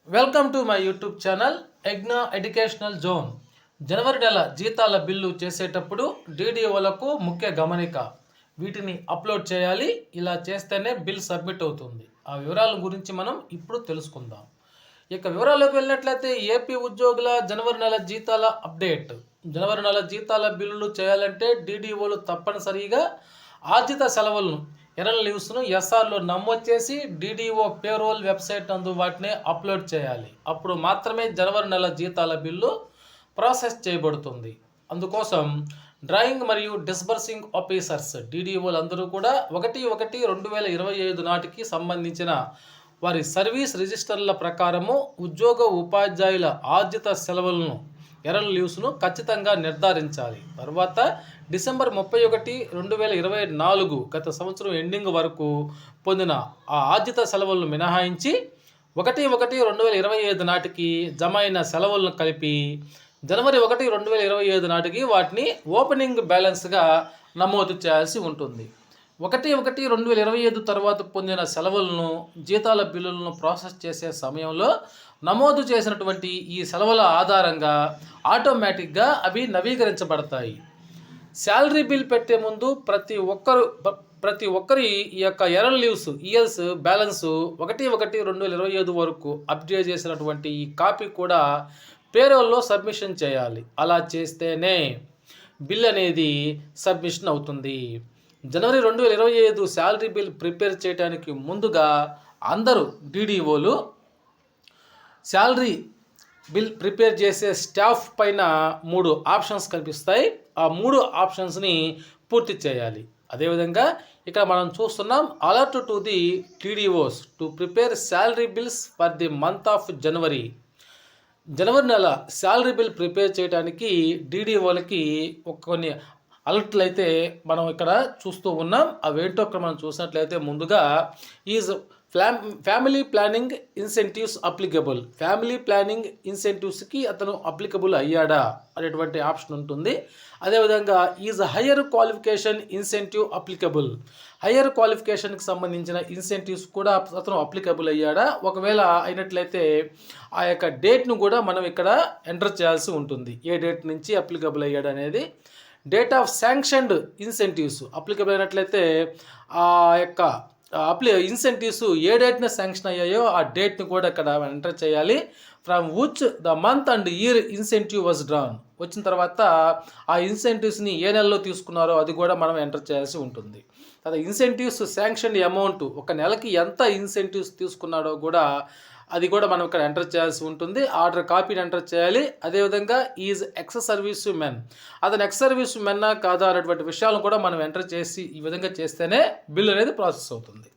Welcome to my YouTube channel ఎగ్నా educational zone. జనవరి నెల జీతాల బిల్లు చేసేటప్పుడు డీడీఓలకు ముఖ్య గమనిక. వీటిని అప్లోడ్ చేయాలి. ఇలా చేస్తేనే బిల్ సబ్మిట్ అవుతుంది. ఆ వివరాల గురించి మనం ఇప్పుడు తెలుసుకుందాం. ఇక వివరాల్లోకి వెళ్ళినట్లయితే ఏపీ ఉద్యోగుల జనవరి నెల జీతాల అప్డేట్. జనవరి నెల జీతాల బిల్లులు చేయాలంటే డీడీఓలు తప్పనిసరిగా ఆర్జిత సెలవులను ఎర్రల్ లీవ్స్ను ఎస్ఆర్లో నమోదు చేసి డీడీఓ పేరోల్ వెబ్సైట్ నందు వాటిని అప్లోడ్ చేయాలి. అప్పుడు మాత్రమే జనవరి నెల జీతాల బిల్లు ప్రాసెస్ చేయబడుతుంది. అందుకోసం డ్రాయింగ్ మరియు డిస్బర్సింగ్ ఆఫీసర్స్ డీడీఓలు అందరూ కూడా 1/1/2025 నాటికి సంబంధించిన వారి సర్వీస్ రిజిస్టర్ల ప్రకారము ఉద్యోగ ఉపాధ్యాయుల ఆర్జిత సెలవులను ఎర్రల్ లీవ్స్ను ఖచ్చితంగా నిర్ధారించాలి. తర్వాత డిసెంబర్ 31, 2024 గత సంవత్సరం ఎండింగ్ వరకు పొందిన ఆ ఆర్జిత సెలవులను మినహాయించి 1/1/2025 నాటికి జమ అయిన సెలవులను కలిపి జనవరి 1, 2025 నాటికి వాటిని ఓపెనింగ్ బ్యాలెన్స్గా నమోదు చేయాల్సి ఉంటుంది. 1/1/2025 తర్వాత పొందిన సెలవులను జీతాల బిల్లులను ప్రాసెస్ చేసే సమయంలో నమోదు చేసినటువంటి ఈ సెలవుల ఆధారంగా ఆటోమేటిక్గా అవి నవీకరించబడతాయి. శాలరీ బిల్ పెట్టే ముందు ప్రతి ఒక్కరి ఈ యొక్క ఎర్రల్ లీవ్స్ ఈఎల్స్ బ్యాలెన్స్ 1/1/2025 వరకు అప్డేట్ చేసినటువంటి ఈ కాపీ కూడా పేరోల్లో సబ్మిషన్ చేయాలి. అలా చేస్తేనే బిల్ అనేది సబ్మిషన్ అవుతుంది. జనవరి 2025 శాలరీ బిల్ ప్రిపేర్ చేయడానికి ముందుగా అందరూ డీడీఓలు శాలరీ బిల్ ప్రిపేర్ చేసే స్టాఫ్ పైన 3 ఆప్షన్స్ కనిపిస్తాయి. ఆ 3 ఆప్షన్స్ని పూర్తి చేయాలి. అదేవిధంగా ఇక్కడ మనం చూస్తున్నాం alert to the TDOs to prepare salary bills for the month of January. జనవరి నెల శాలరీ బిల్ ప్రిపేర్ చేయడానికి డీడీఓలకి కొన్ని అలర్ట్లు అయితే మనం ఇక్కడ చూస్తూ ఉన్నాం. అవేంటో మనం చూసినట్లయితే ముందుగా is family planning incentives applicable. Family planning ఇన్సెంటివ్స్కి అతను అప్లికబుల్ అయ్యాడా అనేటువంటి ఆప్షన్ ఉంటుంది. అదేవిధంగా is higher qualification incentive applicable. Higher క్వాలిఫికేషన్కి సంబంధించిన ఇన్సెంటివ్స్ కూడా అతను అప్లికబుల్ అయ్యాడా. ఒకవేళ అయినట్లయితే ఆ యొక్క డేట్ను కూడా మనం ఇక్కడ ఎంటర్ చేయాల్సి ఉంటుంది. ఏ డేట్ నుంచి అప్లికబుల్ అయ్యాడు అనేది. Date of sanctioned incentives applicable అయినట్లయితే ఆ యొక్క ఇన్సెంటివ్స్ ఏ డేట్న శాంక్షన్ అయ్యాయో ఆ డేట్ని కూడా ఇక్కడ ఎంటర్ చేయాలి. From which the month and year incentive was drawn. వచ్చిన తర్వాత ఆ ఇన్సెంటివ్స్ని ఏ నెలలో తీసుకున్నారో అది కూడా మనం ఎంటర్ చేయాల్సి ఉంటుంది. అదే ఇన్సెంటివ్స్ శాంక్షన్ అమౌంట్ ఒక నెలకి ఎంత ఇన్సెంటివ్స్ తీసుకున్నాడో కూడా అది కూడా మనం ఇక్కడ ఎంటర్ చేయాల్సి ఉంటుంది. ఆర్డర్ కాపీని ఎంటర్ చేయాలి. అదేవిధంగా ఈజ్ ఎక్స్ సర్వీస్ మెన్, అతను ఎక్స్ సర్వీస్ మెన్నా కాదా అనేటువంటి విషయాలను కూడా మనం ఎంటర్ చేసి ఈ విధంగా చేస్తేనే బిల్ అనేది ప్రాసెస్ అవుతుంది.